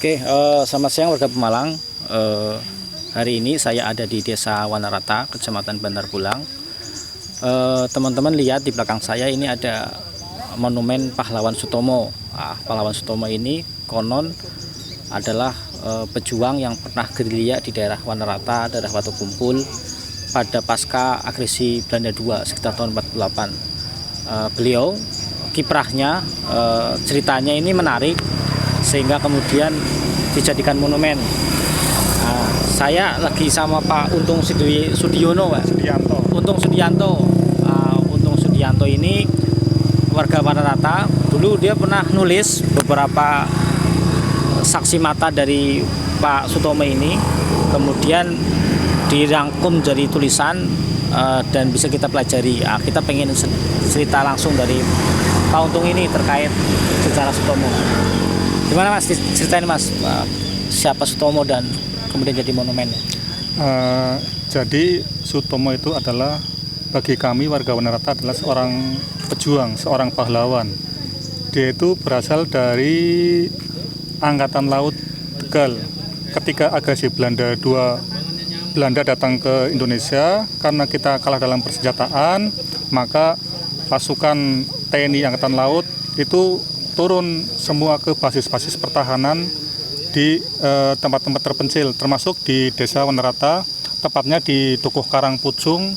Selamat siang warga Pemalang. Hari ini saya ada di Desa Wanarata, Kecamatan Bantar Bulang. Teman-teman lihat di belakang saya ini ada monumen Pahlawan Sutomo. Pahlawan Sutomo ini konon adalah pejuang yang pernah gerilya di daerah Wanarata, daerah Watu Kumpul pada pasca agresi Belanda II sekitar tahun 48. Beliau kiprahnya, ceritanya ini menarik sehingga kemudian dijadikan monumen. Saya lagi sama Pak Untung Sudiono, Pak. Untung Sudianto ini warga Wanarata. Dulu dia pernah nulis beberapa saksi mata dari Pak Sutomo ini, kemudian dirangkum jadi tulisan dan bisa kita pelajari. Kita pengen cerita langsung dari Pak Untung ini terkait sejarah Sutomo. Gimana Mas ceritain Mas, siapa Sutomo dan kemudian jadi monumen? Jadi Sutomo itu adalah, bagi kami warga Wanarata, adalah seorang pejuang, seorang pahlawan. Dia itu berasal dari Angkatan Laut Tegal. Ketika agresi Belanda II, Belanda datang ke Indonesia, karena kita kalah dalam persenjataan, maka pasukan TNI Angkatan Laut itu turun semua ke basis-basis pertahanan di tempat-tempat terpencil, termasuk di Desa Wanarata, tepatnya di Dukuh Karangpucung.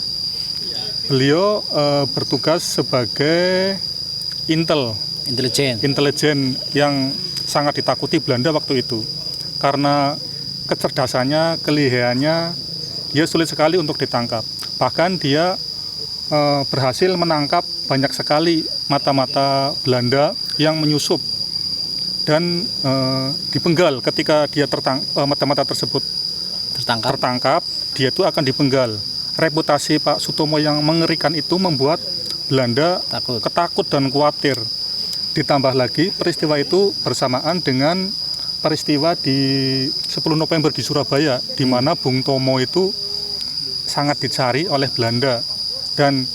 Beliau bertugas sebagai intelijen yang sangat ditakuti Belanda waktu itu. Karena kecerdasannya, kelihayannya, dia sulit sekali untuk ditangkap. Bahkan dia berhasil menangkap banyak sekali mata-mata Belanda yang menyusup dan dipenggal. Ketika dia mata-mata tersebut tertangkap, dia itu akan dipenggal. Reputasi Pak Sutomo yang mengerikan itu membuat Belanda ketakut dan khawatir. Ditambah lagi peristiwa itu bersamaan dengan peristiwa di 10 November di Surabaya, di mana Bung Tomo itu sangat dicari oleh Belanda. Dan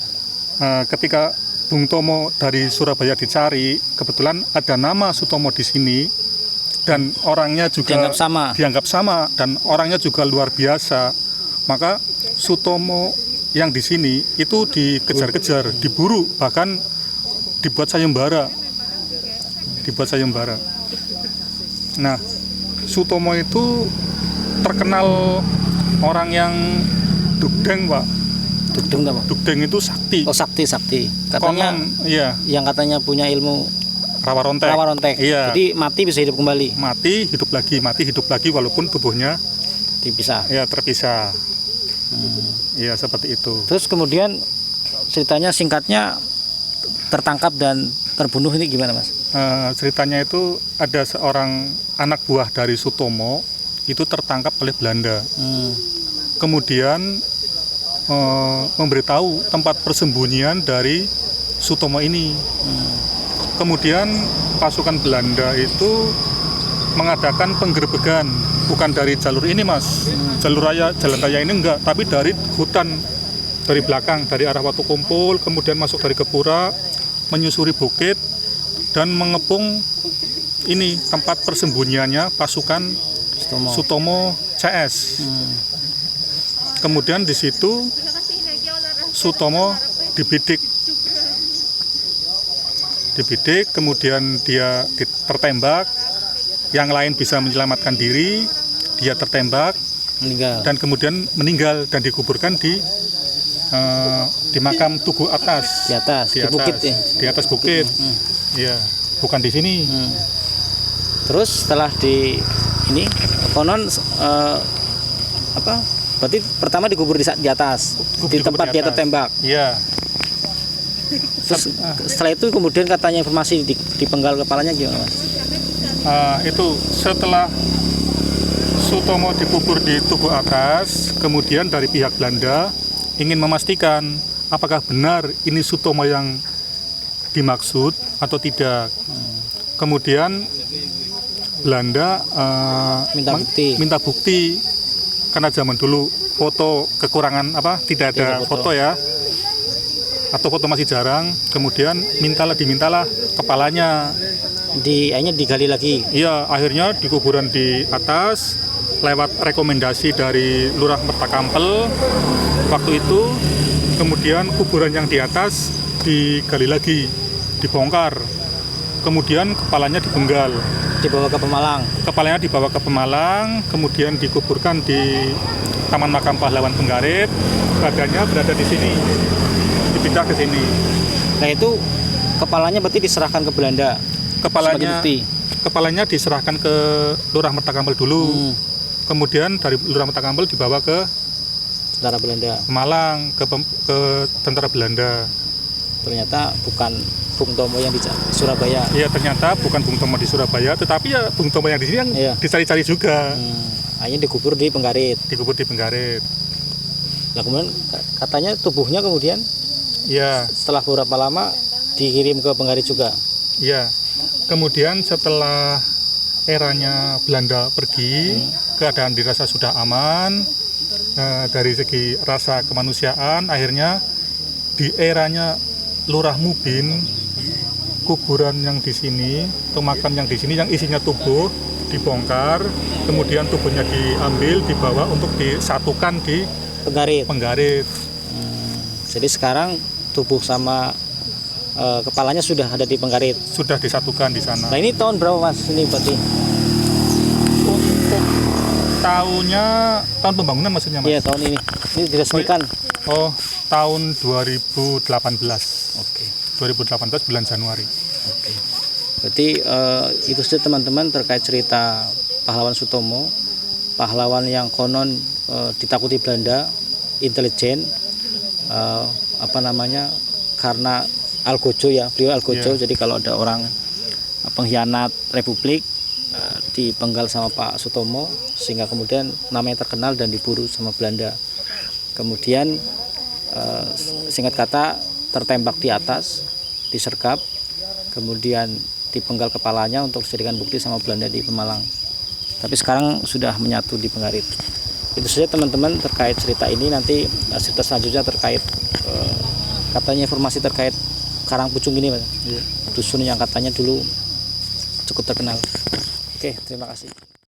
ketika Bung Tomo dari Surabaya dicari, kebetulan ada nama Sutomo di sini, dan orangnya juga dianggap sama dan orangnya juga luar biasa. Maka Sutomo yang di sini itu dikejar-kejar, diburu, bahkan dibuat sayembara. Nah, Sutomo itu terkenal orang yang dugdeng, Pak. Dugdeng itu sakti. Oh, sakti. Katanya iya. Yang katanya punya ilmu rawa rontek. Iya. Jadi mati bisa hidup kembali. Mati hidup lagi walaupun tubuhnya dipisah. Ya, terpisah. Iya, seperti itu. Terus kemudian ceritanya singkatnya tertangkap dan terbunuh ini gimana, Mas? Ceritanya itu ada seorang anak buah dari Sutomo itu tertangkap oleh Belanda. Kemudian memberitahu tempat persembunyian dari Sutomo ini. Kemudian pasukan Belanda itu mengadakan penggerbegan, bukan dari jalur ini, Mas. Jalan raya ini enggak, tapi dari hutan, dari belakang, dari arah Watu Kumpul, kemudian masuk dari Kepura, menyusuri bukit dan mengepung ini tempat persembunyiannya pasukan Sutomo CS. Kemudian di situ Sutomo dibidik, kemudian dia tertembak. Yang lain bisa menyelamatkan diri, dia tertembak, dan kemudian meninggal dan dikuburkan di makam Tugu Atas. Di bukit ya. Di atas bukit. Iya, bukan di sini. Terus setelah ini konon berarti pertama dikubur di atas, di tempat dia tertembak. Iya. Terus setelah itu kemudian katanya informasi dipenggal kepalanya gimana, Mas? Itu setelah Sutomo dikubur di Tugu Atas, kemudian dari pihak Belanda ingin memastikan apakah benar ini Sutomo yang dimaksud atau tidak. Kemudian Belanda minta bukti. Karena zaman dulu foto kekurangan tidak ada foto ya, atau foto masih jarang. Kemudian dimintalah kepalanya. akhirnya digali lagi. Iya, akhirnya di kuburan di atas lewat rekomendasi dari Lurah Mertakampel waktu itu, kemudian kuburan yang di atas digali lagi, dibongkar, kemudian kepalanya dipenggal. Dibawa ke Pemalang. Kepalanya dibawa ke Pemalang, kemudian dikuburkan di Taman Makam Pahlawan Penggarit, badannya berada di sini, dipindah ke sini. Nah itu kepalanya berarti diserahkan ke Belanda. Kepalanya diserahkan ke Lurah Mertakampel dulu. Kemudian dari Lurah Mertakampel dibawa ke Tentara Belanda. Malang, ke tentara Belanda. Ternyata bukan Bung Tomo yang di Surabaya. Iya, ternyata bukan Bung Tomo di Surabaya, tetapi ya Bung Tomo yang di sini yang dicari-cari juga. Akhirnya dikubur di Penggarit. Nah kemudian katanya tubuhnya kemudian setelah beberapa lama dikirim ke Penggarit juga. Iya. Kemudian setelah eranya Belanda pergi, keadaan dirasa sudah aman dari segi rasa kemanusiaan. Akhirnya di eranya Lurah Mubin, kuburan yang di sini atau makam yang di sini yang isinya tubuh dibongkar, kemudian tubuhnya diambil, dibawa untuk disatukan di Penggarit. Jadi sekarang tubuh sama kepalanya sudah ada di Penggarit. Sudah disatukan di sana. Nah ini tahun berapa Mas ini berarti? Untuk tahun pembangunan maksudnya Mas? Iya tahun ini. Ini diresmikan. Oh, tahun 2018. Oke. 2018 bulan Januari. Oke. Berarti itu saja teman-teman terkait cerita pahlawan Sutomo, pahlawan yang konon ditakuti Belanda, intelijen, karena algojo ya, beliau algojo. Jadi kalau ada orang pengkhianat Republik dipenggal sama Pak Sutomo sehingga kemudian namanya terkenal dan diburu sama Belanda. Kemudian singkat kata tertembak di atas, disergap, kemudian dipenggal kepalanya untuk dijadikan bukti sama Belanda di Pemalang. Tapi sekarang sudah menyatu di Penggarit. Itu saja teman-teman terkait cerita ini. Nanti cerita selanjutnya terkait katanya informasi terkait Karangpucung ini, Mas. Dusun yang katanya dulu cukup terkenal. Oke, terima kasih.